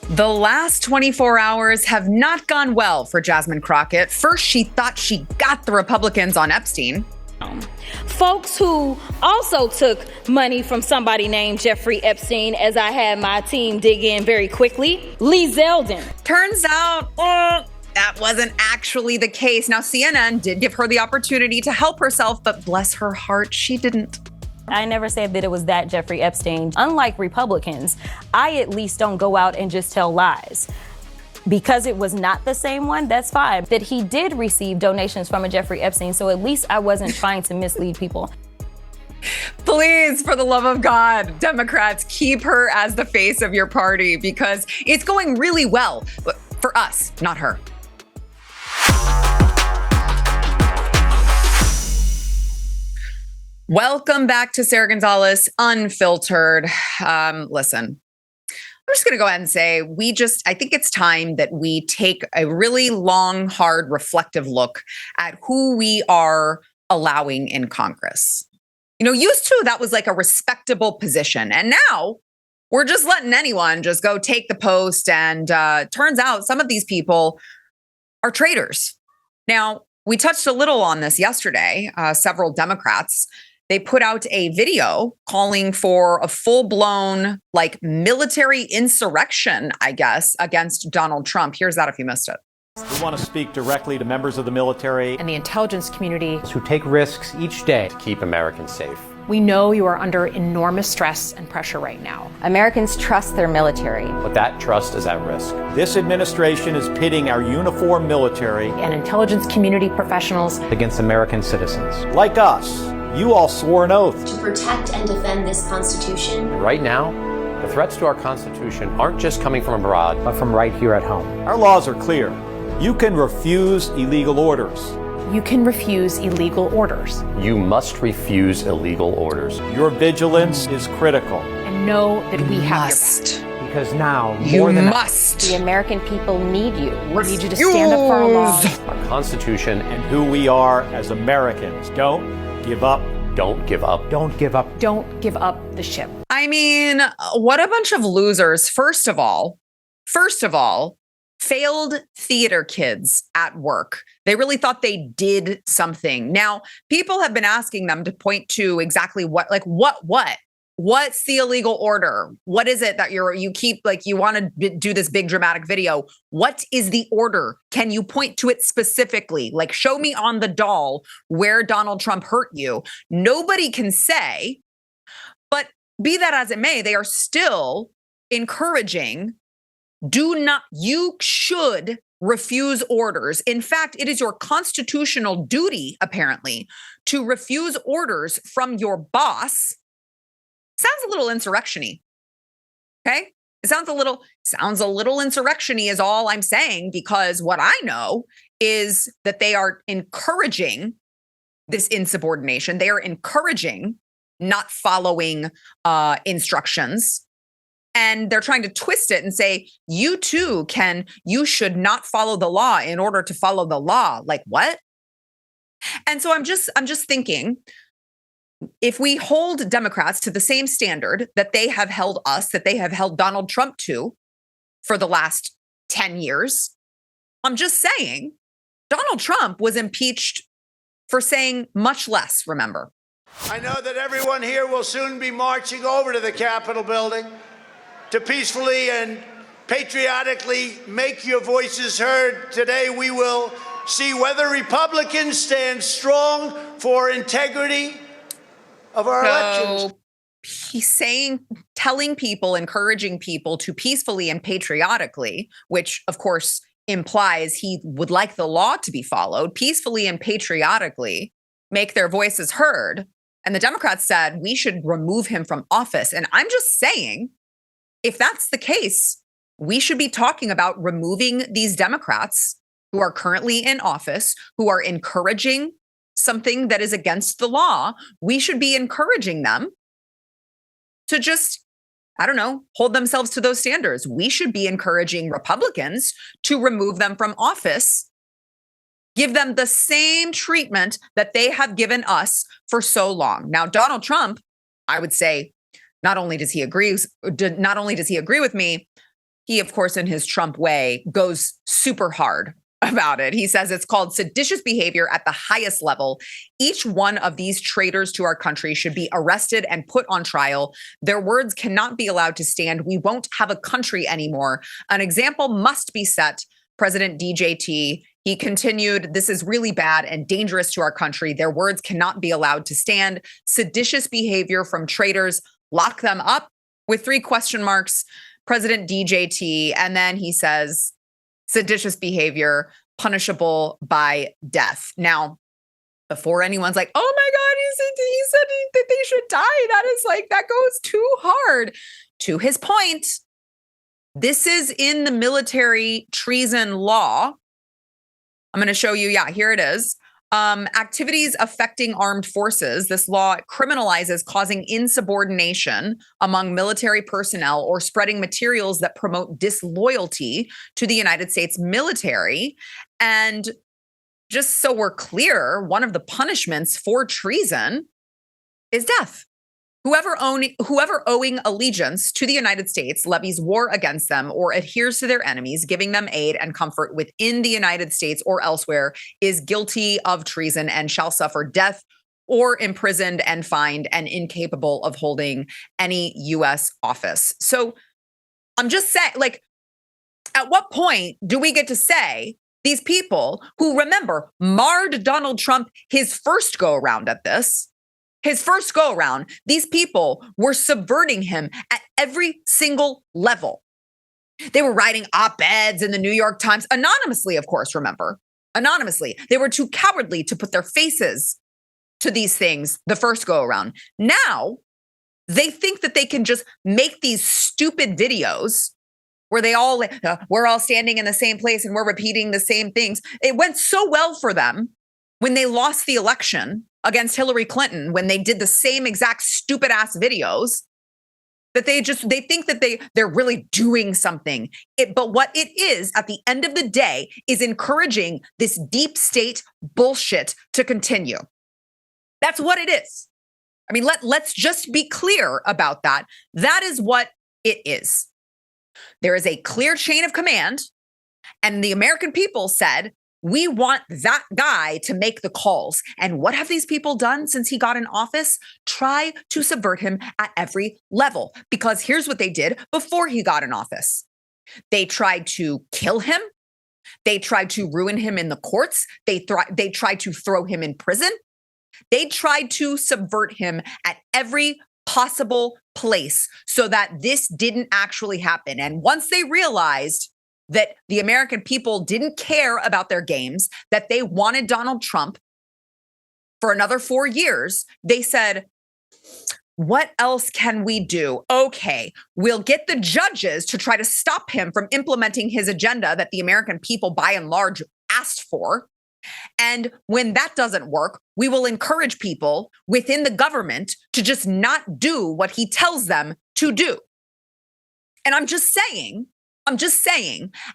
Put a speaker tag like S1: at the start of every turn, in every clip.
S1: The last 24 hours have not gone well for Jasmine Crockett. First, she thought she got the Republicans on Epstein.
S2: Folks who also took money from somebody named Jeffrey Epstein, as I had my team dig in very quickly. Lee Zeldin.
S1: Turns out, that wasn't actually the case. Now, CNN did give her the opportunity to help herself, but bless her heart, she didn't.
S2: I never said that it was that Jeffrey Epstein. Unlike Republicans, I at least don't go out and just tell lies. Because it was not the same one, that's fine. That he did receive donations from a Jeffrey Epstein, so at least I wasn't trying to mislead people.
S1: Please, for the love of God, Democrats, keep her as the face of your party because it's going really well. But for us, not her. Welcome back to Sara Gonzales Unfiltered. Listen, I'm just going to go ahead and say I think it's time that we take a really long, hard, reflective look at who we are allowing in Congress. You know, used to that was like a respectable position. And now we're just letting anyone just go take the post. And turns out some of these people are traitors. Now, we touched a little on this yesterday. Several Democrats, they put out a video calling for a full-blown, military insurrection, I guess, against Donald Trump. Here's that if you missed it.
S3: We want to speak directly to members of the military
S4: and the intelligence community
S5: who take risks each day to keep Americans safe.
S4: We know you are under enormous stress and pressure right now.
S6: Americans trust their military.
S5: But that trust is at risk.
S3: This administration is pitting our uniformed military
S4: and intelligence community professionals
S5: against American citizens.
S3: Like us. You all swore an oath
S7: to protect and defend this Constitution.
S5: Right now, the threats to our Constitution aren't just coming from abroad, but from right here at home.
S3: Our laws are clear. You can refuse illegal orders.
S4: You can refuse illegal orders.
S5: You must refuse illegal orders.
S3: Your vigilance is critical.
S4: And know that we have
S1: your back.
S5: Because now,
S1: more than must.
S6: The American people need you.
S4: We need you to stand up for our laws,
S5: our Constitution,
S3: and who we are as Americans. Don't give up.
S5: Don't give up.
S4: Don't give up. Don't give up the ship.
S1: I mean, what a bunch of losers. First of all, failed theater kids at work. They really thought they did something. Now, people have been asking them to point to exactly what's the illegal order? What is it that you want to do this big dramatic video? What is the order? Can you point to it specifically? Show me on the doll where Donald Trump hurt you. Nobody can say, but be that as it may, they are still encouraging, you should refuse orders. In fact, it is your constitutional duty, apparently, to refuse orders from your boss. Sounds a little insurrection-y. Okay? It sounds a little insurrection-y is all I'm saying, because what I know is that they are encouraging this insubordination. They are encouraging not following instructions. And they're trying to twist it and say, you should not follow the law in order to follow the law. Like what? And so I'm just thinking, if we hold Democrats to the same standard that they have held us, that they have held Donald Trump to for the last 10 years, I'm just saying Donald Trump was impeached for saying much less, remember.
S8: I know that everyone here will soon be marching over to the Capitol building to peacefully and patriotically make your voices heard. Today we will see whether Republicans stand strong for integrity of our elections.
S1: He's telling people, encouraging people to peacefully and patriotically, which of course implies he would like the law to be followed, peacefully and patriotically make their voices heard. And the Democrats said we should remove him from office. And I'm just saying, if that's the case, we should be talking about removing these Democrats who are currently in office, who are encouraging something that is against the law. We should be encouraging them to just, hold themselves to those standards. We should be encouraging Republicans to remove them from office, give them the same treatment that they have given us for so long. Now, Donald Trump, I would say, not only does he agree with me, he, of course, in his Trump way, goes super hard about it. He says it's called seditious behavior at the highest level. Each one of these traitors to our country should be arrested and put on trial. Their words cannot be allowed to stand. We won't have a country anymore. An example must be set. President DJT, he continued, this is really bad and dangerous to our country. Their words cannot be allowed to stand. Seditious behavior from traitors, lock them up with 3 question marks. President DJT, and then he says, seditious behavior punishable by death. Now, before anyone's like, oh my God, he said that they should die. That is like, that goes too hard. To his point, this is in the military treason law. I'm going to show you. Yeah, here it is. Activities affecting armed forces. This law criminalizes causing insubordination among military personnel or spreading materials that promote disloyalty to the United States military. And just so we're clear, one of the punishments for treason is death. Whoever owing allegiance to the United States levies war against them or adheres to their enemies, giving them aid and comfort within the United States or elsewhere, is guilty of treason and shall suffer death or imprisoned and fined and incapable of holding any U.S. office. So I'm just saying, like, at what point do we get to say these people who, remember, marred Donald Trump his first go around at this? His first go around, these people were subverting him at every single level. They were writing op-eds in the New York Times, anonymously, of course, remember, anonymously. They were too cowardly to put their faces to these things the first go around. Now, they think that they can just make these stupid videos where we're all standing in the same place and we're repeating the same things. It went so well for them when they lost the election against Hillary Clinton, when they did the same exact stupid ass videos, that they think that they're really doing something. But what it is at the end of the day is encouraging this deep state bullshit to continue. That's what it is. I mean, let's just be clear about that. That is what it is. There is a clear chain of command, and the American people said, we want that guy to make the calls. And what have these people done since he got in office? Try to subvert him at every level. Because here's what they did before he got in office. They tried to kill him. They tried to ruin him in the courts. They tried to throw him in prison. They tried to subvert him at every possible place so that this didn't actually happen. And once they realized that the American people didn't care about their games, that they wanted Donald Trump for another 4 years, they said, what else can we do? Okay, we'll get the judges to try to stop him from implementing his agenda that the American people, by and large, asked for. And when that doesn't work, we will encourage people within the government to just not do what he tells them to do. And I'm just saying,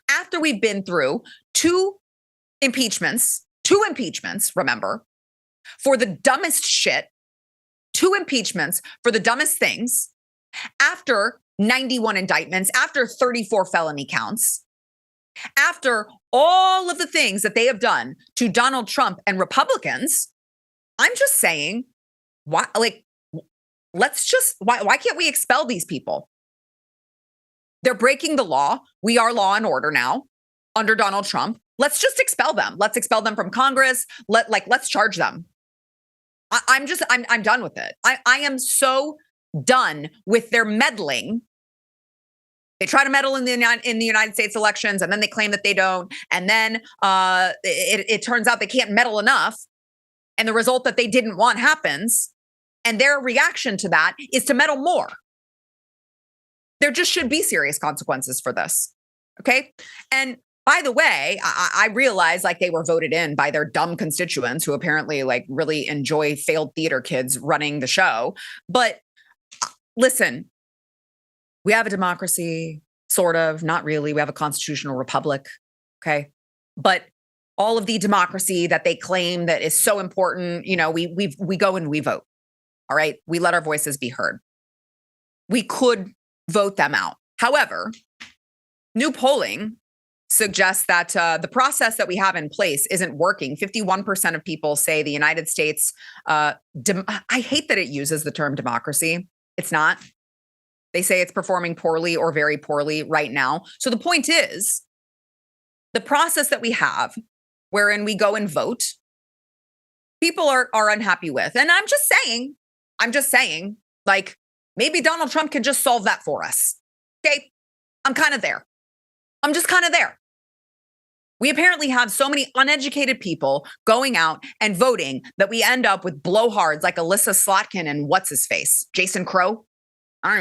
S1: after we've been through two impeachments, remember, for the dumbest shit, 2 impeachments for the dumbest things, after 91 indictments, after 34 felony counts, after all of the things that they have done to Donald Trump and Republicans, I'm just saying, why can't we expel these people? They're breaking the law. We are law and order now under Donald Trump. Let's just expel them. Let's expel them from Congress. Let's charge them. I'm done with it. I am so done with their meddling. They try to meddle in the United States elections, and then they claim that they don't. And then it turns out they can't meddle enough. And the result that they didn't want happens. And their reaction to that is to meddle more. There just should be serious consequences for this. Okay. And by the way, I realize they were voted in by their dumb constituents who apparently really enjoy failed theater kids running the show. But listen, we have a democracy, sort of, not really. We have a constitutional republic. Okay. But all of the democracy that they claim that is so important, we go and we vote. All right. We let our voices be heard. We could vote them out. However, New polling suggests that the process that we have in place isn't working. 51% of people say the United States, I hate that it uses the term democracy. It's not. They say it's performing poorly or very poorly right now. So the point is, the process that we have, wherein we go and vote, people are unhappy with. And I'm just saying, like, maybe Donald Trump can just solve that for us. Okay, I'm kind of there. I'm just kind of there. We apparently have so many uneducated people going out and voting that we end up with blowhards like Alyssa Slotkin and what's his face, Jason Crow. I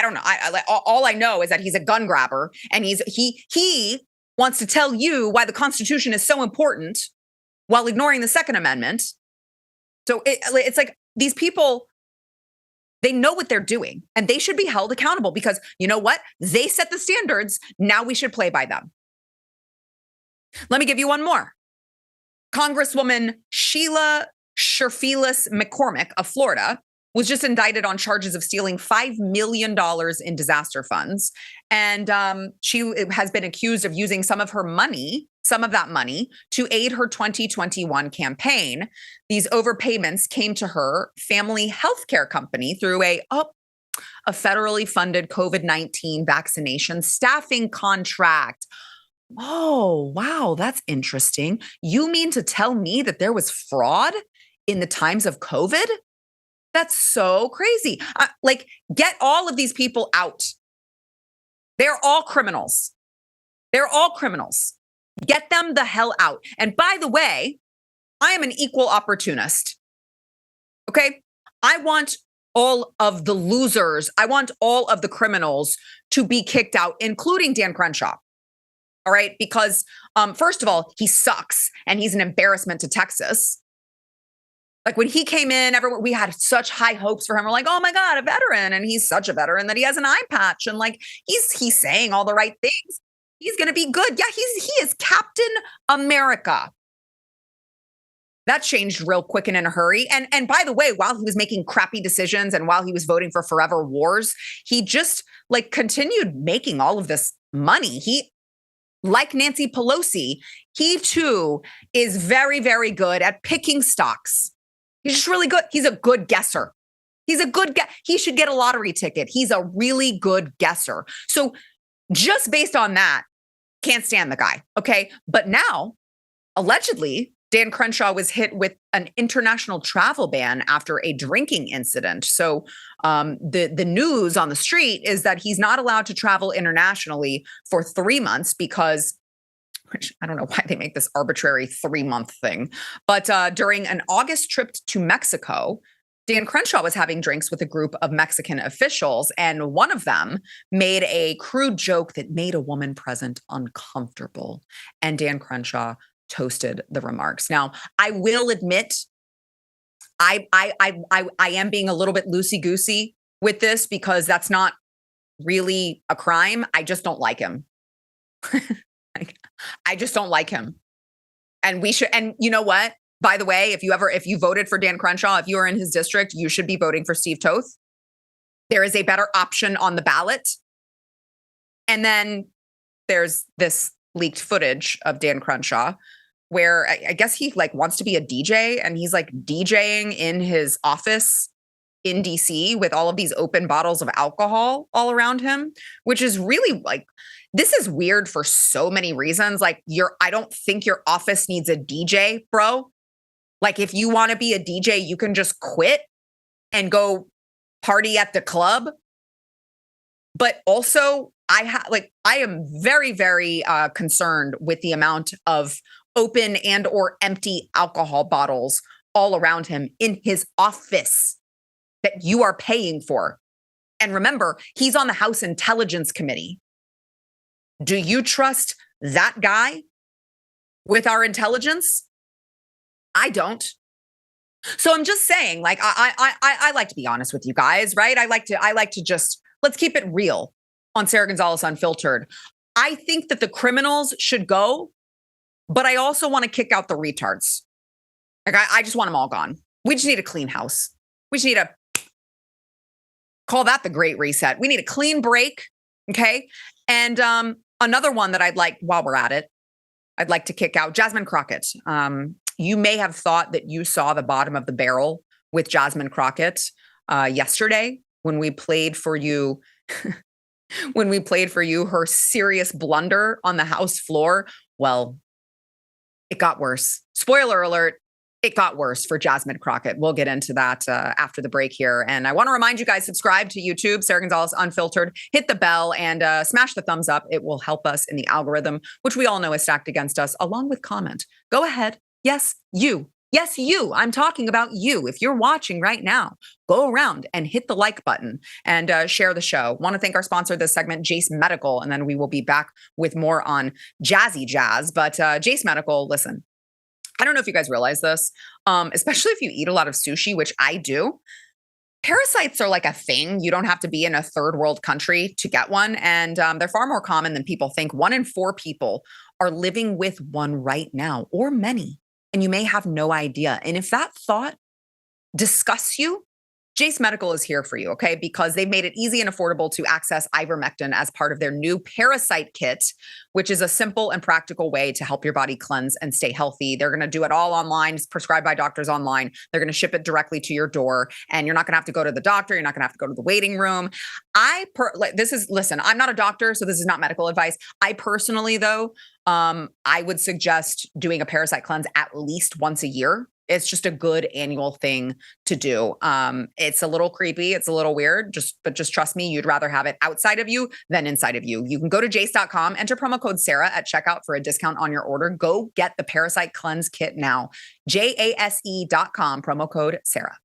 S1: don't know. All I know is that he's a gun grabber, and he wants to tell you why the Constitution is so important while ignoring the Second Amendment. So it's like these people, they know what they're doing, and they should be held accountable because you know what? They set the standards. Now we should play by them. Let me give you one more. Congresswoman Sheila Sherfilis McCormick of Florida was just indicted on charges of stealing $5 million in disaster funds. And she has been accused of using some of that money to aid her 2021 campaign. These overpayments came to her family healthcare company through a federally funded COVID-19 vaccination staffing contract. Oh, wow, that's interesting. You mean to tell me that there was fraud in the times of COVID? That's so crazy. Get all of these people out. They're all criminals. They're all criminals. Get them the hell out. And by the way, I am an equal opportunist. Okay? I want all of the losers. I want all of the criminals to be kicked out, including Dan Crenshaw. All right? Because first of all, he sucks and he's an embarrassment to Texas. Like when he came in, we had such high hopes for him. We're like, oh my God, a veteran. And he's such a veteran that he has an eye patch. And like, he's saying all the right things. He's going to be good. Yeah, he is Captain America. That changed real quick and in a hurry. And by the way, while he was making crappy decisions and while he was voting for forever wars, he just like continued making all of this money. He, like Nancy Pelosi, he too is very, very good at picking stocks. He's just really good. He's a good guesser. He should get a lottery ticket. He's a really good guesser. So just based on that, can't stand the guy. Okay. But now, allegedly, Dan Crenshaw was hit with an international travel ban after a drinking incident. So the news on the street is that he's not allowed to travel internationally for 3 months because, which I don't know why they make this arbitrary 3-month thing. But during an August trip to Mexico, Dan Crenshaw was having drinks with a group of Mexican officials, and one of them made a crude joke that made a woman present uncomfortable. And Dan Crenshaw toasted the remarks. Now, I will admit, I am being a little bit loosey-goosey with this because that's not really a crime. I just don't like him. I just don't like him. And you know what? By the way, if you voted for Dan Crenshaw, if you are in his district, you should be voting for Steve Toth. There is a better option on the ballot. And then there's this leaked footage of Dan Crenshaw where I guess he like wants to be a DJ and he's like DJing in his office in DC with all of these open bottles of alcohol all around him, which is really like, this is weird for so many reasons. Like I don't think your office needs a DJ, bro. Like if you want to be a DJ, you can just quit and go party at the club. But also I am very, very concerned with the amount of open and or empty alcohol bottles all around him in his office that you are paying for. And remember, he's on the House Intelligence Committee. Do you trust that guy with our intelligence? I don't. So I'm just saying, like, I like to be honest with you guys, right? I like to just, let's keep it real on Sara Gonzales Unfiltered. I think that the criminals should go, but I also want to kick out the retards. Like, I just want them all gone. We just need a clean house. We just need to call that the Great Reset. We need a clean break, okay? And Another one that I'd like, while we're at it, I'd like to kick out Jasmine Crockett. You may have thought that you saw the bottom of the barrel with Jasmine Crockett yesterday when we played for you. When we played for you her serious blunder on the House floor. Well, it got worse. Spoiler alert. It got worse for Jasmine Crockett. We'll get into that after the break here. And I want to remind you guys, subscribe to YouTube, Sara Gonzales Unfiltered, hit the bell and smash the thumbs up. It will help us in the algorithm, which we all know is stacked against us, along with comment. Go ahead. Yes, you. Yes, you. I'm talking about you. If you're watching right now, go around and hit the like button and share the show. Want to thank our sponsor this segment, Jase Medical, and then we will be back with more on jazzy jazz. But Jase Medical, listen, I don't know if you guys realize this, especially if you eat a lot of sushi, which I do. Parasites are like a thing. You don't have to be in a third world country to get one. And they're far more common than people think. 1 in 4 people are living with one right now, or many. And you may have no idea. And if that thought disgusts you, Jase Medical is here for you, okay? Because they've made it easy and affordable to access ivermectin as part of their new parasite kit, which is a simple and practical way to help your body cleanse and stay healthy. They're going to do it all online. It's prescribed by doctors online. They're going to ship it directly to your door, and you're not going to have to go to the doctor. You're not going to have to go to the waiting room. Listen, I'm not a doctor, so this is not medical advice. I personally, though, I would suggest doing a parasite cleanse at least once a year. It's just a good annual thing to do. It's a little creepy. It's a little weird, but just trust me, you'd rather have it outside of you than inside of you. You can go to jase.com, enter promo code Sarah at checkout for a discount on your order. Go get the Parasite Cleanse Kit now. JASE.com, promo code Sarah.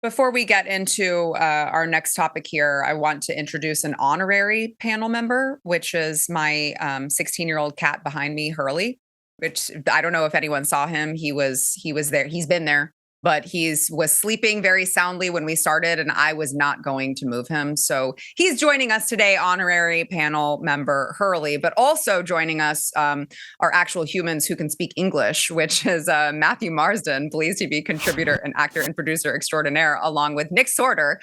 S1: Before we get into our next topic here, I want to introduce an honorary panel member, which is my 16-year-old cat behind me, Hurley, which I don't know if anyone saw him. He was there. He's been there, but was sleeping very soundly when we started, and I was not going to move him. So he's joining us today, honorary panel member Hurley, but also joining us are actual humans who can speak English, which is Matthew Marsden, BlazeTV contributor and actor and producer extraordinaire, along with Nick Sortor,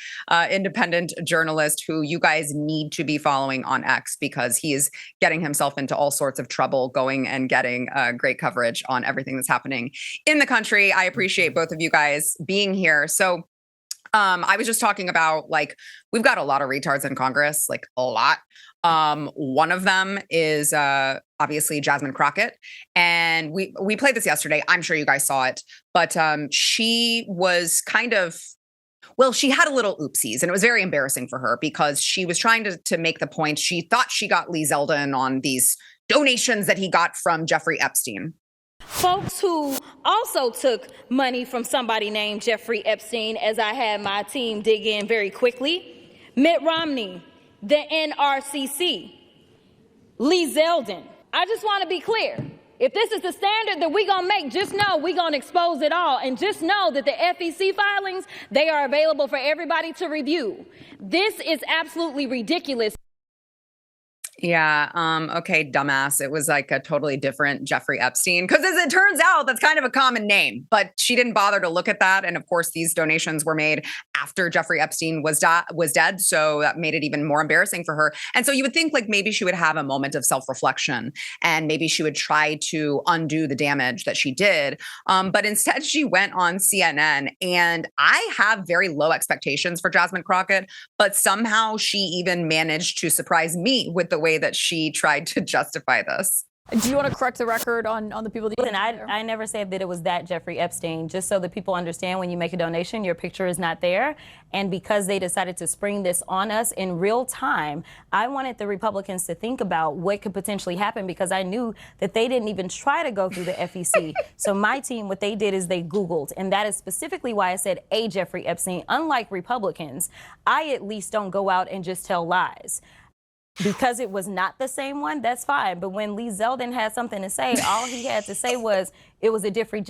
S1: independent journalist who you guys need to be following on X because he is getting himself into all sorts of trouble, going and getting great coverage on everything that's happening in the country. I appreciate both of you guys being here. So I was just talking about, we've got a lot of retards in Congress, a lot. One of them is obviously Jasmine Crockett. And we played this yesterday. I'm sure you guys saw it. But she was she had a little oopsies, and it was very embarrassing for her because she was trying to make the point. She thought she got Lee Zeldin on these donations that he got from Jeffrey Epstein.
S2: Folks who also took money from somebody named Jeffrey Epstein, as I had my team dig in very quickly. Mitt Romney, the NRCC, Lee Zeldin. I just want to be clear. If this is the standard that we're going to make, just know we're going to expose it all. And just know that the FEC filings, they are available for everybody to review. This is absolutely ridiculous.
S1: Yeah. Okay, dumbass. It was a totally different Jeffrey Epstein, because as it turns out, that's kind of a common name, but she didn't bother to look at that. And of course, these donations were made after Jeffrey Epstein was dead. So that made it even more embarrassing for her. And so you would think maybe she would have a moment of self-reflection and maybe she would try to undo the damage that she did. But instead she went on CNN, and I have very low expectations for Jasmine Crockett, but somehow she even managed to surprise me with the way that she tried to justify this.
S9: Do you want to correct the record on the people that you
S2: Listen, I never said that it was that Jeffrey Epstein, just so that people understand when you make a donation, your picture is not there. And because they decided to spring this on us in real time, I wanted the Republicans to think about what could potentially happen, because I knew that they didn't even try to go through the FEC. So my team, what they did is they Googled, and that is specifically why I said a Jeffrey Epstein. Unlike Republicans, I at least don't go out and just tell lies. because it was not the same one, that's fine. But when Lee Zeldin had something to say, all he had to say was it was a different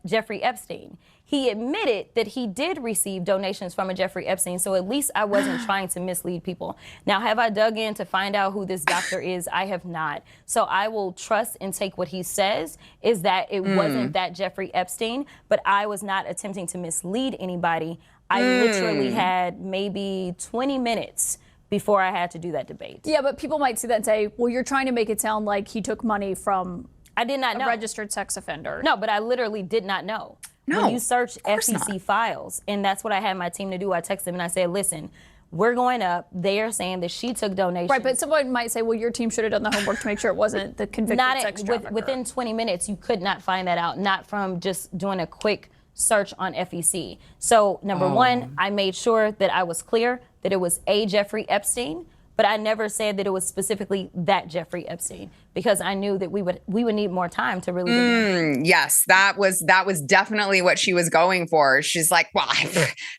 S2: Jeffrey Epstein. He admitted that he did receive donations from a Jeffrey Epstein, so at least I wasn't trying to mislead people. Now, have I dug in to find out who this doctor is? I have not. So I will trust and take what he says, is that it wasn't that Jeffrey Epstein, but I was not attempting to mislead anybody. I literally had maybe 20 minutes before I had to do that debate.
S9: Yeah, but people might see that and say, well, you're trying to make it sound like he took money from
S2: I did not know.
S9: a registered sex offender.
S2: No, but I literally did not know.
S1: No,
S2: when you search
S1: FEC
S2: not. Files, and that's what I had my team to do, I texted them and I said, listen, we're going up. They are saying that she took donations.
S9: Right, but someone might say, well, your team should have done the homework to make sure it wasn't the convicted sex trafficker.
S2: Within 20 minutes, you could not find that out, not from just doing a quick search on FEC. So number one, I made sure that I was clear that it was a Jeffrey Epstein, but I never said that it was specifically that Jeffrey Epstein, because I knew that we would need more time to really
S1: Yes, that was definitely what she was going for. She's like, well,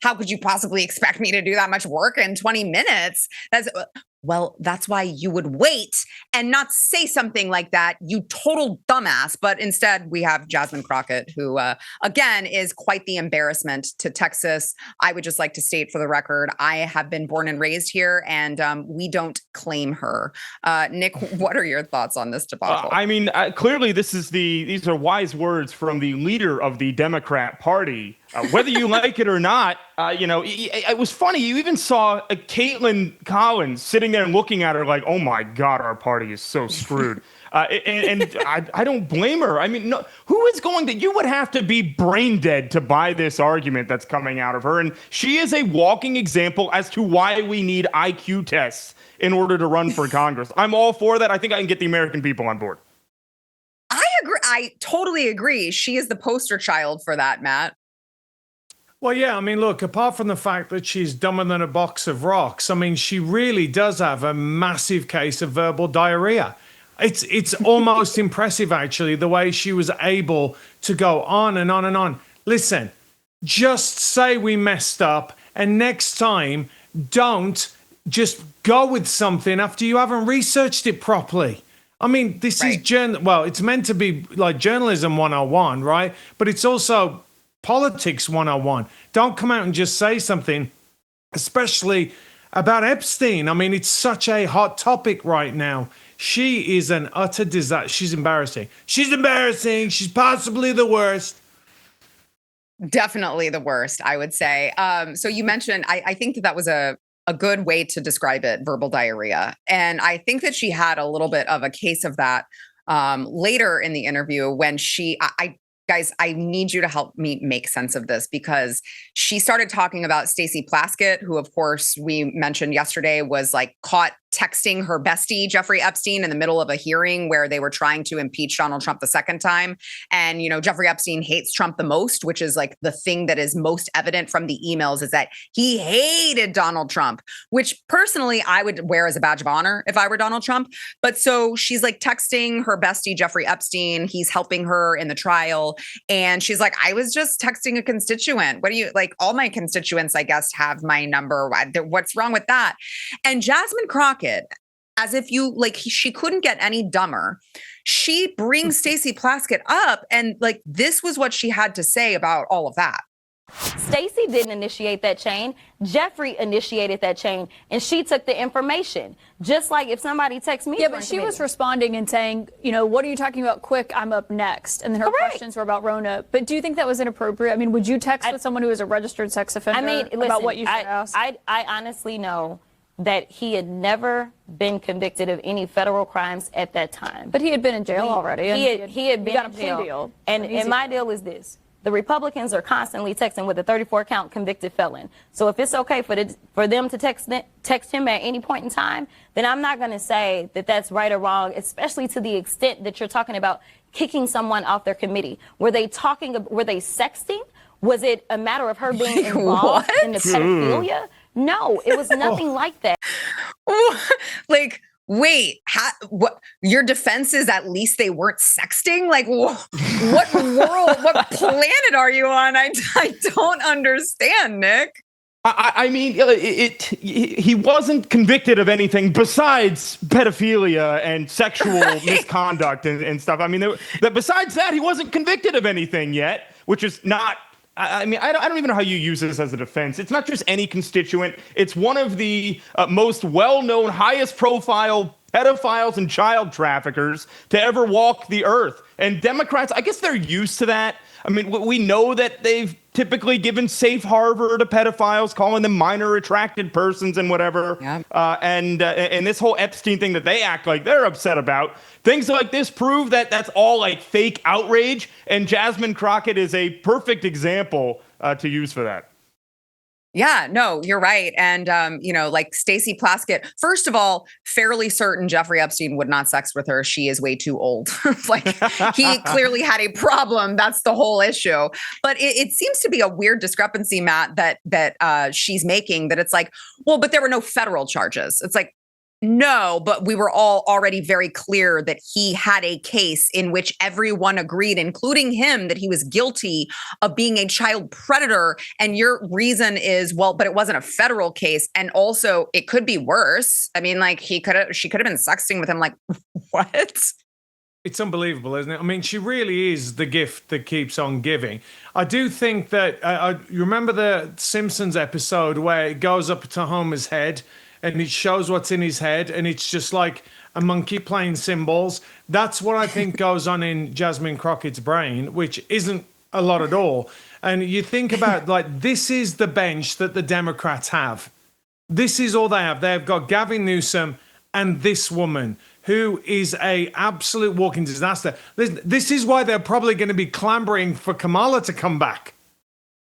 S1: how could you possibly expect me to do that much work in 20 minutes? That's why you would wait and not say something like that, you total dumbass. But instead, we have Jasmine Crockett, who, again, is quite the embarrassment to Texas. I would just like to state for the record, I have been born and raised here, and we don't claim her. Nick, what are your thoughts on this debacle?
S10: Clearly, these are wise words from the leader of the Democrat Party. Whether you like it or not, it was funny. You even saw Caitlin Collins sitting there and looking at her like, oh, my God, our party is so screwed. And I don't blame her. I mean, no, who is going to – you would have to be brain dead to buy this argument that's coming out of her. And she is a walking example as to why we need IQ tests in order to run for Congress. I'm all for that. I think I can get the American people on board.
S1: I agree. I totally agree. She is the poster child for that, Matt.
S11: Well, yeah, look, apart from the fact that she's dumber than a box of rocks, she really does have a massive case of verbal diarrhea. It's almost impressive, actually, the way she was able to go on and on and on. Listen, just say we messed up, and next time, don't just go with something after you haven't researched it properly. This is it's meant to be like journalism 101, right? But it's also politics 101. Don't come out and just say something, especially about Epstein. It's such a hot topic right now. She is an utter disaster. She's embarrassing. She's possibly the worst.
S1: Definitely the worst, I would say. So you mentioned, I think that was a good way to describe it, verbal diarrhea. And I think that she had a little bit of a case of that later in the interview when guys, I need you to help me make sense of this, because she started talking about Stacey Plaskett, who, of course, we mentioned yesterday was caught texting her bestie, Jeffrey Epstein, in the middle of a hearing where they were trying to impeach Donald Trump the second time. And, Jeffrey Epstein hates Trump the most, which is the thing that is most evident from the emails, is that he hated Donald Trump, which personally I would wear as a badge of honor if I were Donald Trump. But so she's texting her bestie, Jeffrey Epstein. He's helping her in the trial. And she's like, I was just texting a constituent. What do you all my constituents, I guess, have my number. What's wrong with that? And Jasmine Crockett, as if she couldn't get any dumber, she brings Stacey Plaskett up, and this was what she had to say about all of that.
S2: Stacey didn't initiate that chain. Jeffrey initiated that chain, and she took the information. Just like if somebody texts me.
S9: Yeah, but she was responding and saying, what are you talking about? Quick, I'm up next. And then her questions were about Rona. But do you think that was inappropriate? Would you text with someone who is a registered sex offender about what you should ask?
S2: I honestly know that he had never been convicted of any federal crimes at that time.
S9: But he had been in jail already.
S2: He had been in jail. Deal. And my deal is this. The Republicans are constantly texting with a 34-count convicted felon. So if it's okay for them to text him at any point in time, then I'm not going to say that that's right or wrong, especially to the extent that you're talking about kicking someone off their committee. Were they sexting? Was it a matter of her being involved in the pedophilia? No, it was nothing like that.
S1: Wait, what? Your defense is at least they weren't sexting? What world, what planet are you on? I don't understand, Nick.
S10: I mean, he wasn't convicted of anything besides pedophilia and sexual misconduct and stuff. I mean, besides that, he wasn't convicted of anything yet, which is not. I mean, I don't even know how you use this as a defense. It's not just any constituent. It's one of the most well-known, highest-profile pedophiles and child traffickers to ever walk the earth. And Democrats, I guess they're used to that. I mean, we know that they've typically given safe harbor to pedophiles, calling them minor attracted persons and whatever. Yeah. And this whole Epstein thing that they act like they're upset about, things like this prove that that's all like fake outrage. And Jasmine Crockett is a perfect example to use for that.
S1: Yeah, no, you're right. And, like Stacey Plaskett, first of all, fairly certain Jeffrey Epstein would not sex with her. She is way too old. Like he clearly had a problem. That's the whole issue. But it seems to be a weird discrepancy, Matt, that she's making, that it's like, well, but there were no federal charges. It's like, no, but we were all already very clear that he had a case in which everyone agreed, including him, that he was guilty of being a child predator. And your reason is, well, but it wasn't a federal case. And also it could be worse. I mean, like she could have been sexting with him. Like, what?
S11: It's unbelievable, isn't it? I mean, she really is the gift that keeps on giving. I do think that, you remember the Simpsons episode where it goes up to Homer's head and it shows what's in his head, and it's just like a monkey playing cymbals. That's what I think goes on in Jasmine Crockett's brain, which isn't a lot at all. And you think about, like, this is the bench that the Democrats have. This is all they have. They've got Gavin Newsom and this woman, who is a absolute walking disaster. This is why they're probably going to be clamoring for Kamala to come back,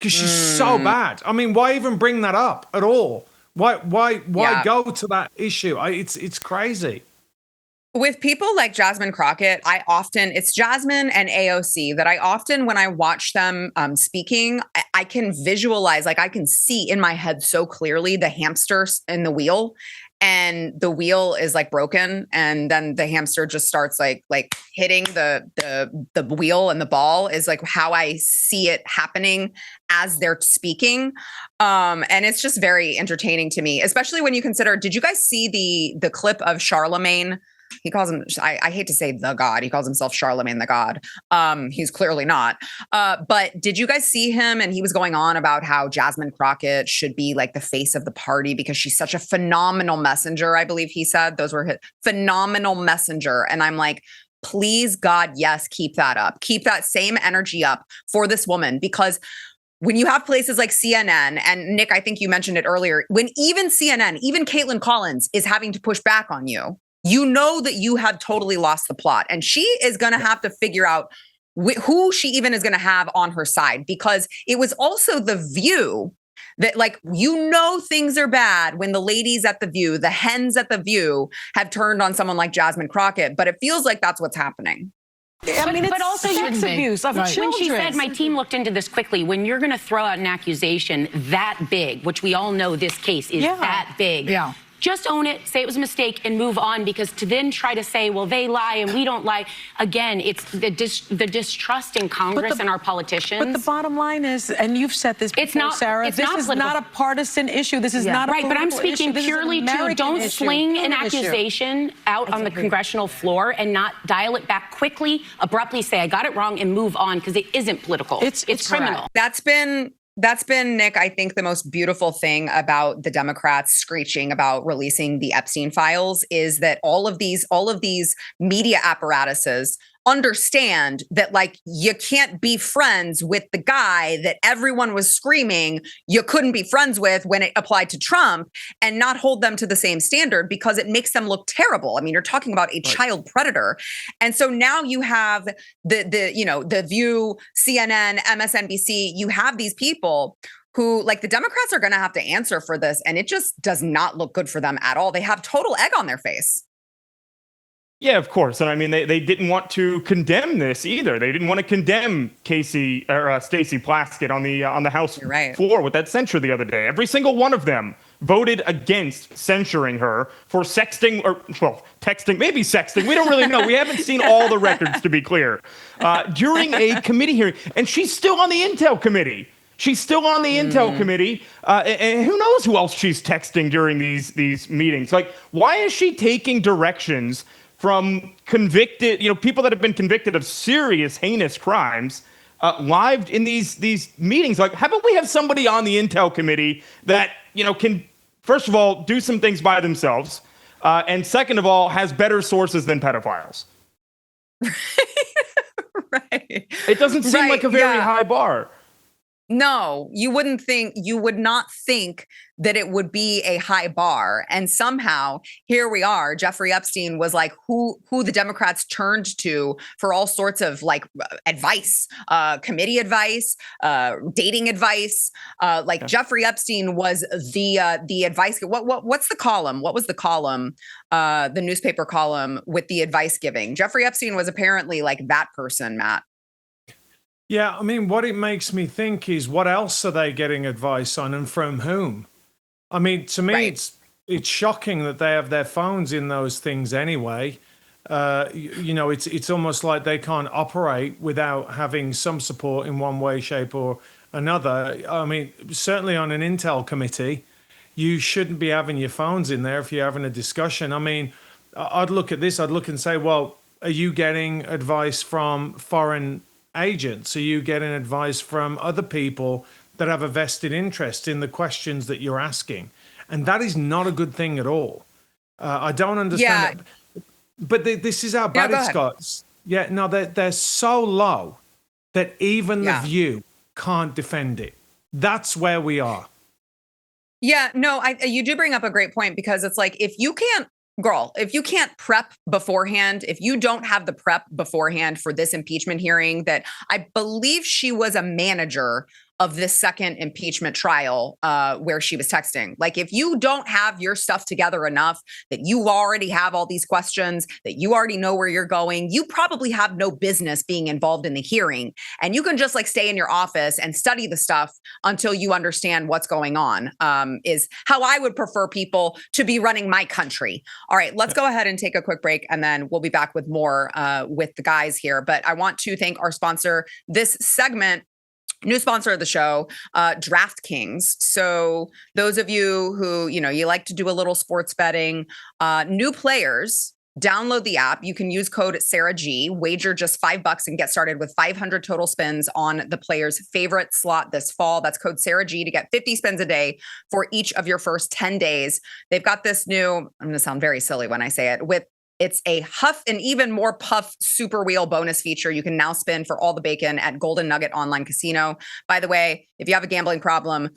S11: because she's so bad. I mean, why even bring that up at all? Why go to that issue? It's crazy.
S1: With people like Jasmine Crockett, it's Jasmine and AOC that I often, when I watch them speaking, I can visualize, like I can see in my head so clearly the hamster in the wheel, and the wheel is like broken, and then the hamster just starts like hitting the wheel, and the ball is like how I see it happening as they're speaking. And it's just very entertaining to me, especially when you consider, did you guys see the clip of Charlemagne? He calls him, I hate to say the God, he calls himself Charlemagne the God. He's clearly not. But did you guys see him? And he was going on about how Jasmine Crockett should be like the face of the party because she's such a phenomenal messenger. I believe he said those were his phenomenal messenger. And I'm like, please, God, yes, keep that up. Keep that same energy up for this woman, because when you have places like CNN, and Nick, I think you mentioned it earlier, when even CNN, even Caitlin Collins is having to push back on you, you know that you have totally lost the plot. And she is going to have to figure out who she even is going to have on her side, because it was also The View that, like, things are bad when the ladies at The View, the hens at The View, have turned on someone like Jasmine Crockett. But it feels like that's what's happening.
S12: I mean, but also sex abuse of children. When she said, my team looked into this quickly, when you're going to throw out an accusation that big, which we all know this case is that big, just own it, say it was a mistake, and move on, because to then try to say, well, they lie and we don't lie, again, it's the distrust in Congress and our politicians.
S13: But the bottom line is, and you've said this before, Sarah, this is not a partisan issue. This is not a political issue.
S12: Right, but I'm speaking purely to don't sling an accusation out on the congressional floor and not dial it back quickly, abruptly say, I got it wrong, and move on, because it isn't political. It's criminal.
S1: That's been, Nick, I think the most beautiful thing about the Democrats screeching about releasing the Epstein files is that all of these media apparatuses understand that, like, you can't be friends with the guy that everyone was screaming you couldn't be friends with when it applied to Trump, and not hold them to the same standard, because it makes them look terrible. I mean, you're talking about a child predator. And so now you have the View, CNN, MSNBC, you have these people who, like, the Democrats are going to have to answer for this, and it just does not look good for them at all. They have total egg on their face.
S10: Yeah, of course. And I mean, they didn't want to condemn this either. They didn't want to condemn Stacey Plaskett on the House floor with that censure the other day. Every single one of them voted against censuring her for sexting, or, well, texting, maybe sexting. We don't really know. We haven't seen all the records, to be clear, during a committee hearing. And she's still on the Intel committee. She's still on the Intel committee, and who knows who else she's texting during these meetings. Like, why is she taking directions from convicted, people that have been convicted of serious, heinous crimes, live in these meetings? Like, how about we have somebody on the Intel committee that, can, first of all, do some things by themselves, and second of all, has better sources than pedophiles?
S1: Right.
S10: It doesn't seem like a very high bar.
S1: No, you would not think that it would be a high bar. And somehow here we are. Jeffrey Epstein was like who the Democrats turned to for all sorts of like advice, committee advice, dating advice. Jeffrey Epstein was the advice. What's the column? What was the column? The newspaper column with the advice giving. Jeffrey Epstein was apparently like that person, Matt.
S11: Yeah, I mean, what it makes me think is, what else are they getting advice on, and from whom? I mean, to me, it's shocking that they have their phones in those things anyway. It's almost like they can't operate without having some support in one way, shape, or another. I mean, certainly on an Intel committee, you shouldn't be having your phones in there if you're having a discussion. I mean, I'd look at this, I'd look and say, well, are you getting advice from foreign agents? Are you getting advice from other people that have a vested interest in the questions that you're asking? And that is not a good thing at all. I don't understand it. But this is how bad it's got. Yeah, no, they're so low that even The View can't defend it. That's where we are.
S1: Yeah, no, you do bring up a great point, because it's like, if you can't prep beforehand, if you don't have the prep beforehand for this impeachment hearing, that I believe she was a manager of this second impeachment trial where she was texting. Like, if you don't have your stuff together enough, that you already have all these questions, that you already know where you're going, you probably have no business being involved in the hearing. And you can just like stay in your office and study the stuff until you understand what's going on, is how I would prefer people to be running my country. All right, let's go ahead and take a quick break, and then we'll be back with more with the guys here. But I want to thank our sponsor this segment. New sponsor of the show, DraftKings. So those of you who, you like to do a little sports betting, new players, download the app. You can use code SarahG, wager just $5 and get started with 500 total spins on the player's favorite slot this fall. That's code SarahG to get 50 spins a day for each of your first 10 days. They've got this new, I'm going to sound very silly when I say it, it's a Huff and even more puff super wheel bonus feature. You can now spin for all the bacon at Golden Nugget Online Casino. By the way, if you have a gambling problem,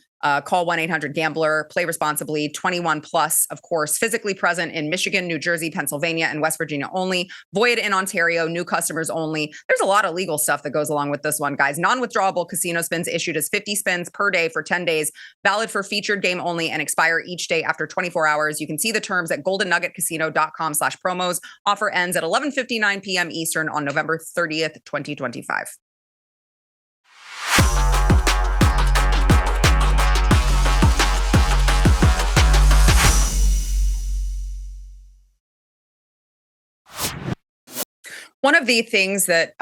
S1: call 1-800-GAMBLER, play responsibly, 21 plus, of course, physically present in Michigan, New Jersey, Pennsylvania, and West Virginia only, void in Ontario, new customers only. There's a lot of legal stuff that goes along with this one, guys. Non-withdrawable casino spins issued as 50 spins per day for 10 days, valid for featured game only, and expire each day after 24 hours. You can see the terms at goldennuggetcasino.com/promos. Offer ends at 11:59 p.m. Eastern on November 30th, 2025. One of the things that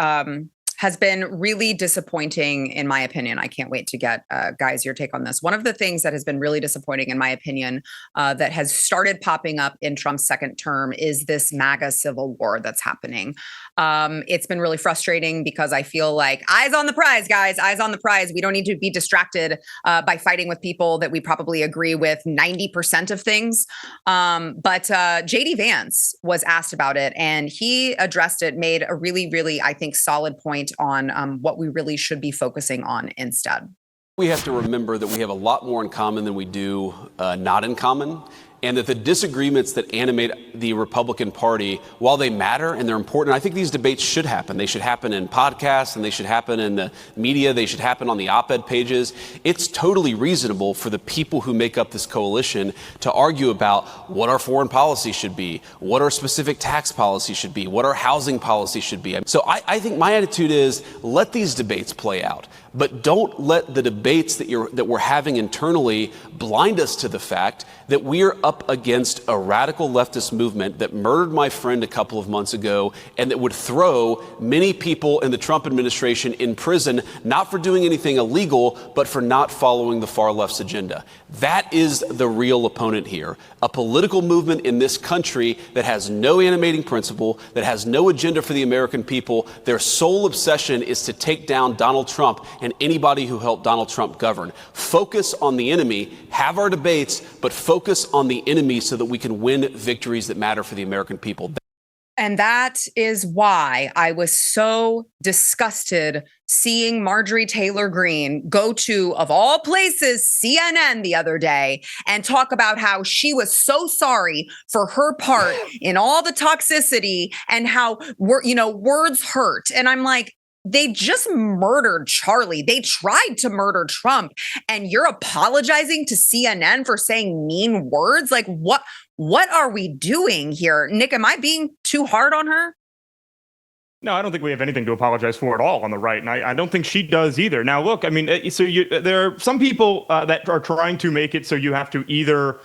S1: has been really disappointing, in my opinion, I can't wait to get, guys, your take on this. One of the things that has been really disappointing, in my opinion, that has started popping up in Trump's second term is this MAGA civil war that's happening. It's been really frustrating because I feel like eyes on the prize, guys, eyes on the prize. We don't need to be distracted by fighting with people that we probably agree with 90% of things. But J.D. Vance was asked about it, and he addressed it, made a really, really, I think, solid point on what we really should be focusing on instead.
S14: We have to remember that we have a lot more in common than we do not in common, and that the disagreements that animate the Republican Party, while they matter and they're important, I think these debates should happen. They should happen in podcasts, and they should happen in the media. They should happen on the op-ed pages. It's totally reasonable for the people who make up this coalition to argue about what our foreign policy should be, what our specific tax policy should be, what our housing policy should be. So I think my attitude is, let these debates play out. But don't let the debates that we're having internally blind us to the fact that we are up up against a radical leftist movement that murdered my friend a couple of months ago and that would throw many people in the Trump administration in prison, not for doing anything illegal, but for not following the far left's agenda. That is the real opponent here. A political movement in this country that has no animating principle, that has no agenda for the American people. Their sole obsession is to take down Donald Trump and anybody who helped Donald Trump govern. Focus on the enemy, have our debates, but focus on the enemy so that we can win victories that matter for the American people.
S1: And that is why I was so disgusted seeing Marjorie Taylor Greene go to, of all places, CNN the other day and talk about how she was so sorry for her part in all the toxicity and how, words hurt. And I'm like, they just murdered Charlie. They tried to murder Trump. And you're apologizing to CNN for saying mean words? Like, what are we doing here? Nick, am I being too hard on her?
S10: No, I don't think we have anything to apologize for at all on the right. And I don't think she does either. Now, look, I mean, there are some people that are trying to make it so you have to either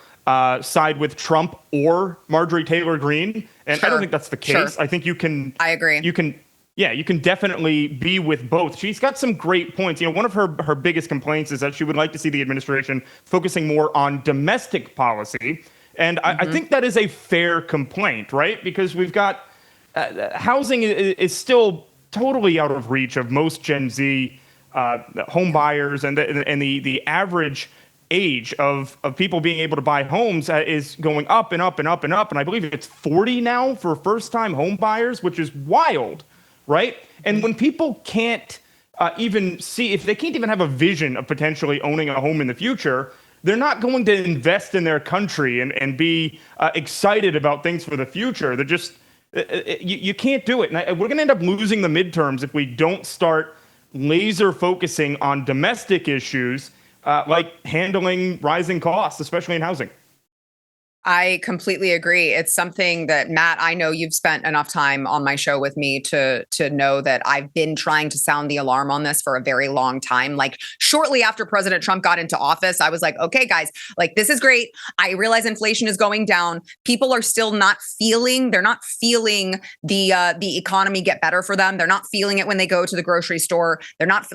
S10: side with Trump or Marjorie Taylor Greene. And I don't think that's the case. Sure. I think you can. I agree. You can definitely be with both. She's got some great points. One of her biggest complaints is that she would like to see the administration focusing more on domestic policy. And I think that is a fair complaint, right? Because we've got housing is still totally out of reach of most Gen Z home buyers, and the average age of people being able to buy homes is going up and up and up and up. And I believe it's 40 now for first-time home buyers, which is wild. Right? And when people can't even see, if they can't even have a vision of potentially owning a home in the future, they're not going to invest in their country and be excited about things for the future. They're just, you can't do it. And we're going to end up losing the midterms if we don't start laser focusing on domestic issues like handling rising costs, especially in housing.
S1: I completely agree. It's something that, Matt, I know you've spent enough time on my show with me to know that I've been trying to sound the alarm on this for a very long time. Like shortly after President Trump got into office, I was like, okay, guys, like this is great. I realize inflation is going down. People are still they're not feeling the economy get better for them. They're not feeling it when they go to the grocery store. They're not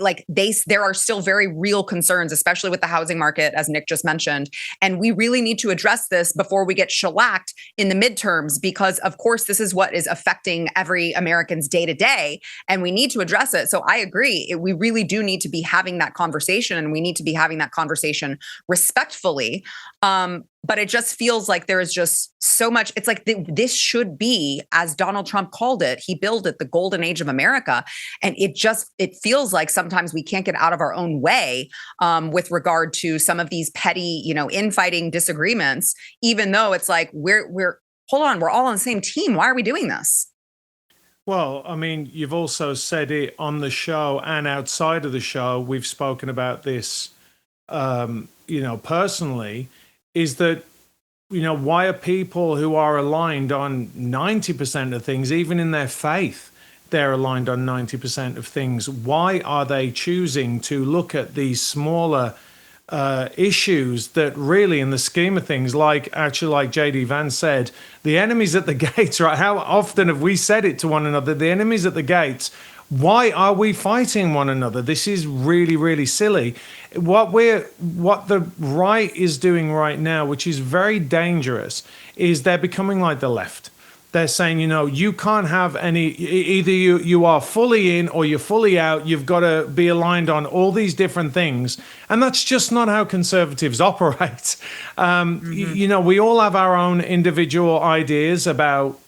S1: there are still very real concerns, especially with the housing market, as Nick just mentioned. And we really need to address this before we get shellacked in the midterms, because of course this is what is affecting every American's day to day, and we need to address it. So I agree. We really do need to be having that conversation, and we need to be having that conversation respectfully. But it just feels like there is just so much. It's like this should be, as Donald Trump called it, he billed it the golden age of America. And it feels like sometimes we can't get out of our own way with regard to some of these petty, infighting disagreements, even though it's like, we're hold on, we're all on the same team. Why are we doing this?
S11: Well, I mean, you've also said it on the show and outside of the show. We've spoken about this, personally. Is that, why are people who are aligned on 90% of things, even in their faith, they're aligned on 90% of things? Why are they choosing to look at these smaller issues that really, in the scheme of things, like J.D. Vance said, the enemy's at the gates, right? How often have we said it to one another? The enemy's at the gates. Why are we fighting one another? This is really, really silly. What the right is doing right now, which is very dangerous, is they're becoming like the left. They're saying, you can't have any, either you are fully in or you're fully out. You've got to be aligned on all these different things. And that's just not how conservatives operate. We all have our own individual ideas about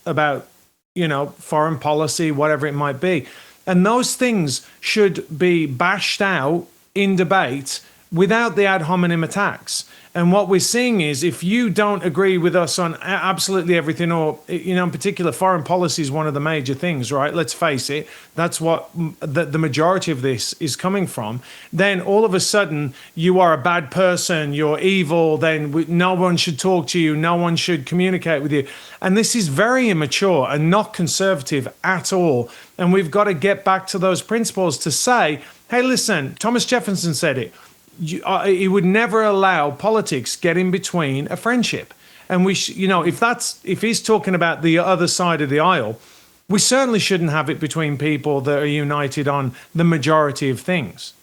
S11: foreign policy, whatever it might be. And those things should be bashed out in debate without the ad hominem attacks. And what we're seeing is, if you don't agree with us on absolutely everything, or, in particular, foreign policy is one of the major things, right? Let's face it. That's what the majority of this is coming from. Then all of a sudden, you are a bad person, you're evil, then no one should talk to you, no one should communicate with you. And this is very immature and not conservative at all. And we've got to get back to those principles to say, hey, listen, Thomas Jefferson said it. He would never allow politics get in between a friendship. And if he's talking about the other side of the aisle, we certainly shouldn't have it between people that are united on the majority of things.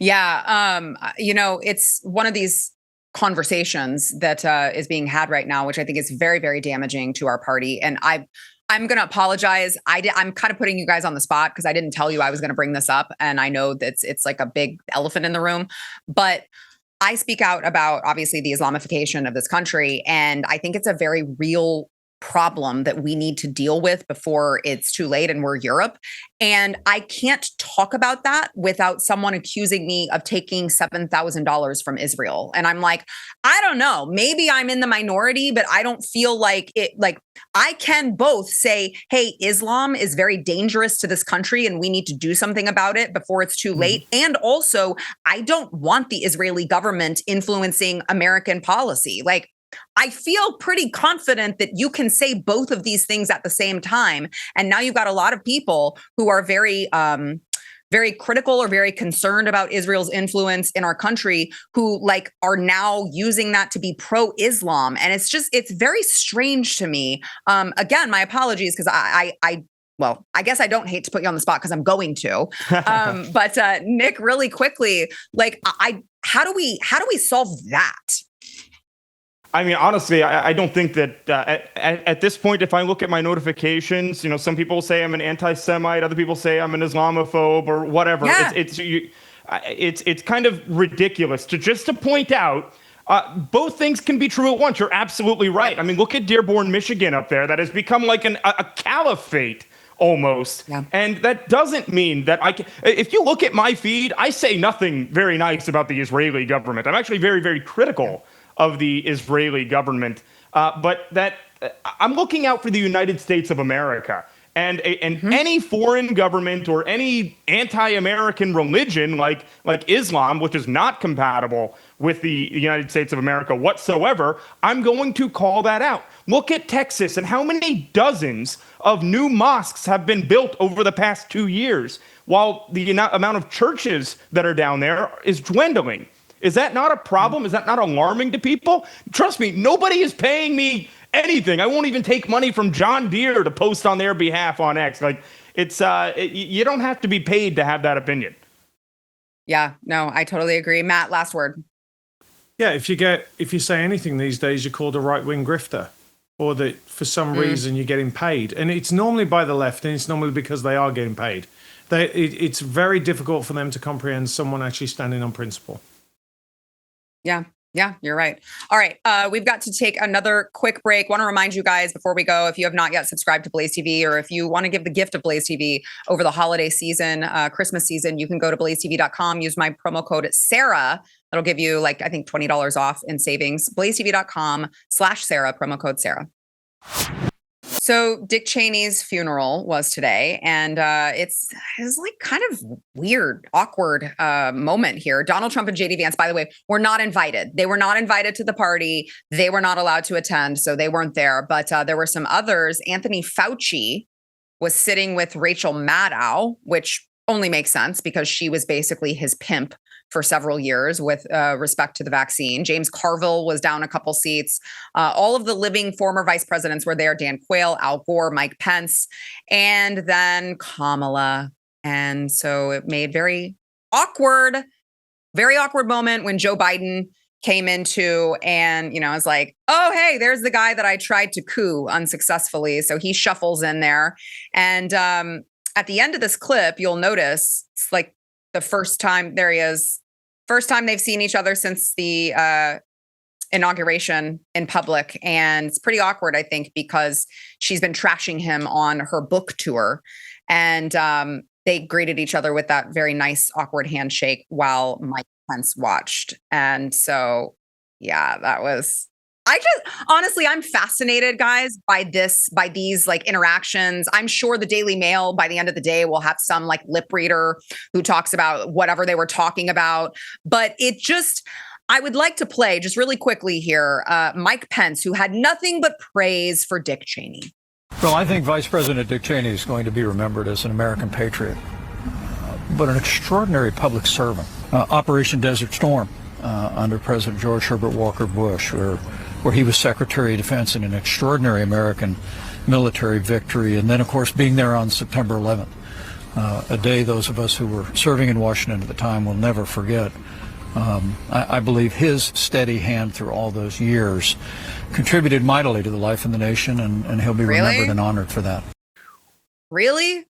S1: Yeah. It's one of these conversations that is being had right now, which I think is very, very damaging to our party. And I'm going to apologize. I'm kind of putting you guys on the spot because I didn't tell you I was going to bring this up. And I know that it's like a big elephant in the room, but I speak out about obviously the Islamification of this country. And I think it's a very real problem that we need to deal with before it's too late and we're Europe. And I can't talk about that without someone accusing me of taking $7,000 from Israel. And I'm like, I don't know, maybe I'm in the minority, but I don't feel like it, like I can both say, hey, Islam is very dangerous to this country and we need to do something about it before it's too late. And also, I don't want the Israeli government influencing American policy. Like, I feel pretty confident that you can say both of these things at the same time. And now you've got a lot of people who are very, very critical or very concerned about Israel's influence in our country who like are now using that to be pro-Islam. And it's very strange to me. Again, my apologies, because well, I guess I don't hate to put you on the spot because I'm going to. But Nick, really quickly, like, how do we solve that?
S10: I mean, honestly, I don't think that at this point, if I look at my notifications, some people say I'm an anti-Semite, other people say I'm an Islamophobe or whatever. Yeah. It's kind of ridiculous to point out both things can be true at once. You're absolutely right. I mean, look at Dearborn, Michigan up there. That has become like a caliphate almost. Yeah. And that doesn't mean that if you look at my feed, I say nothing very nice about the Israeli government. I'm actually very, very critical of the Israeli government, but that I'm looking out for the United States of America and any foreign government or any anti-American religion like Islam, which is not compatible with the United States of America whatsoever. I'm going to call that out. Look at Texas and how many dozens of new mosques have been built over the past 2 years, while the amount of churches that are down there is dwindling. Is that not a problem? Is that not alarming to people? Trust me, nobody is paying me anything. I won't even take money from John Deere to post on their behalf on X. Like, you don't have to be paid to have that opinion.
S1: Yeah, no, I totally agree. Matt, last word.
S11: Yeah, if you say anything these days, you're called a right-wing grifter, or that for some reason you're getting paid. And it's normally by the left, and it's normally because they are getting paid. It's very difficult for them to comprehend someone actually standing on principle.
S1: Yeah, you're right. All right. We've got to take another quick break. Want to remind you guys before we go, if you have not yet subscribed to BlazeTV, or if you want to give the gift of BlazeTV over the holiday season, Christmas season, you can go to blazetv.com, use my promo code Sarah. That'll give you I think $20 off in savings. blazetv.com/Sarah, promo code Sarah. So Dick Cheney's funeral was today, and it's like kind of weird, awkward moment here. Donald Trump and J.D. Vance, by the way, were not invited. They were not invited to the party. They were not allowed to attend, so they weren't there. But there were some others. Anthony Fauci was sitting with Rachel Maddow, which only makes sense because she was basically his pimp for several years with respect to the vaccine. James Carville was down a couple seats. All of the living former vice presidents were there. Dan Quayle, Al Gore, Mike Pence, and then Kamala. And so it made very awkward moment when Joe Biden came into and, was like, oh, hey, there's the guy that I tried to coup unsuccessfully. So he shuffles in there. And at the end of this clip, you'll notice it's like the first time, there he is, first time they've seen each other since the inauguration in public. And it's pretty awkward, I think, because she's been trashing him on her book tour. And they greeted each other with that very nice, awkward handshake while Mike Pence watched. And so, yeah, that was... honestly, I'm fascinated, guys, by these interactions. I'm sure the Daily Mail by the end of the day will have some lip reader who talks about whatever they were talking about. But I would like to play just really quickly here, Mike Pence, who had nothing but praise for Dick Cheney.
S15: Well, I think Vice President Dick Cheney is going to be remembered as an American patriot, but an extraordinary public servant. Operation Desert Storm under President George Herbert Walker Bush, where where he was Secretary of Defense in an extraordinary American military victory, and then, of course, being there on September 11th, a day those of us who were serving in Washington at the time will never forget. I believe his steady hand through all those years contributed mightily to the life of the nation, and he'll be remembered and honored for that.
S1: Really?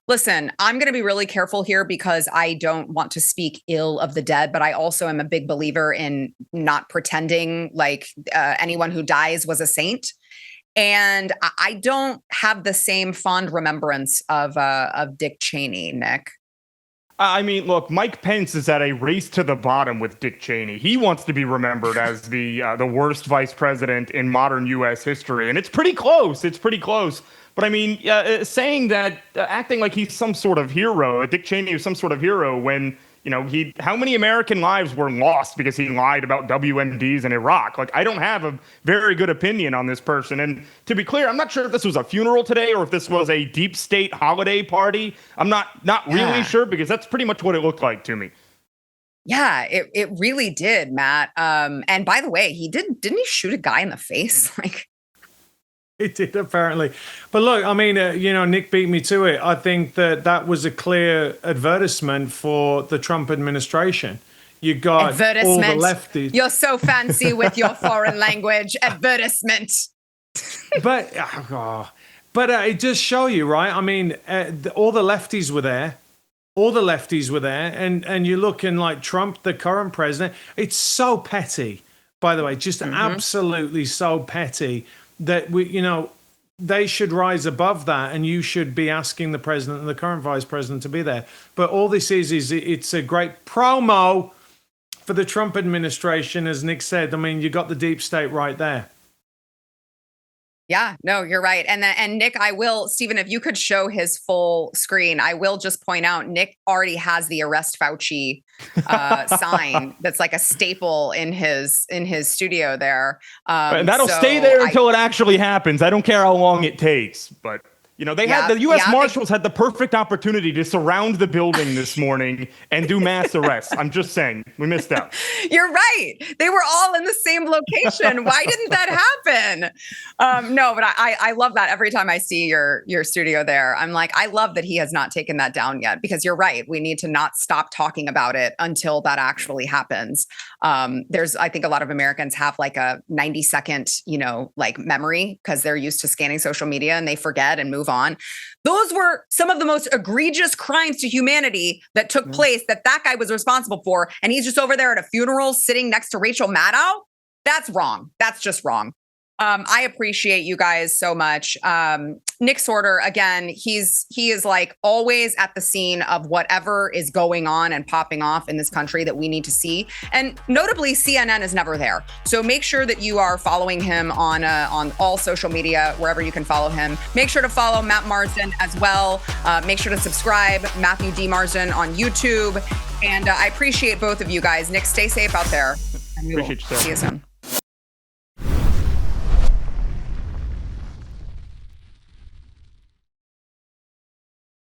S1: Listen, I'm going to be really careful here because I don't want to speak ill of the dead, but I also am a big believer in not pretending like anyone who dies was a saint. And I don't have the same fond remembrance of Dick Cheney, Nick.
S10: I mean, look, Mike Pence is at a race to the bottom with Dick Cheney. He wants to be remembered as the worst vice president in modern U.S. history, and it's pretty close. It's pretty close. But I mean, saying that, acting like he's some sort of hero, Dick Cheney is some sort of hero when, you know, how many American lives were lost because he lied about WMDs in Iraq? Like, I don't have a very good opinion on this person. And to be clear, I'm not sure if this was a funeral today or if this was a deep state holiday party. I'm not really sure, because that's pretty much what it looked like to me.
S1: Yeah, it really did, Matt. And by the way, didn't he shoot a guy in the face? Like,
S11: It did, apparently. But look, I mean, Nick beat me to it. I think that was a clear advertisement for the Trump administration. You got all the lefties.
S1: You're so fancy with your foreign language. Advertisement.
S11: But it just show you, right? I mean, all the lefties were there. All the lefties were there. And you're looking like Trump, the current president. It's so petty, by the way, just absolutely so petty that they should rise above that, and you should be asking the president and the current vice president to be there. But all this is it's a great promo for the Trump administration, as Nick said. I mean, you got the deep state right there.
S1: Yeah, no, you're right. And Nick, Stephen, if you could show his full screen, I will just point out, Nick already has the Arrest Fauci sign that's like a staple in his studio there.
S10: And that'll stay there until it actually happens. I don't care how long it takes, but they had the U.S. Marshals had the perfect opportunity to surround the building this morning and do mass arrests. I'm just saying, we missed out.
S1: You're right. They were all in the same location. Why didn't that happen? No, but I love that. Every time I see your studio there, I'm like, I love that he has not taken that down yet, because you're right. We need to not stop talking about it until that actually happens. I think a lot of Americans have like a 90-second, memory, because they're used to scanning social media and they forget and move on. Those were some of the most egregious crimes to humanity that took place that guy was responsible for. And he's just over there at a funeral sitting next to Rachel Maddow. That's wrong. That's just wrong. I appreciate you guys so much. Nick Sortor, again, he is like always at the scene of whatever is going on and popping off in this country that we need to see. And notably, CNN is never there. So make sure that you are following him on all social media, wherever you can follow him. Make sure to follow Matt Marsden as well. Make sure to subscribe, Matthew D. Marsden on YouTube. And I appreciate both of you guys. Nick, stay safe out there. And we will see you soon.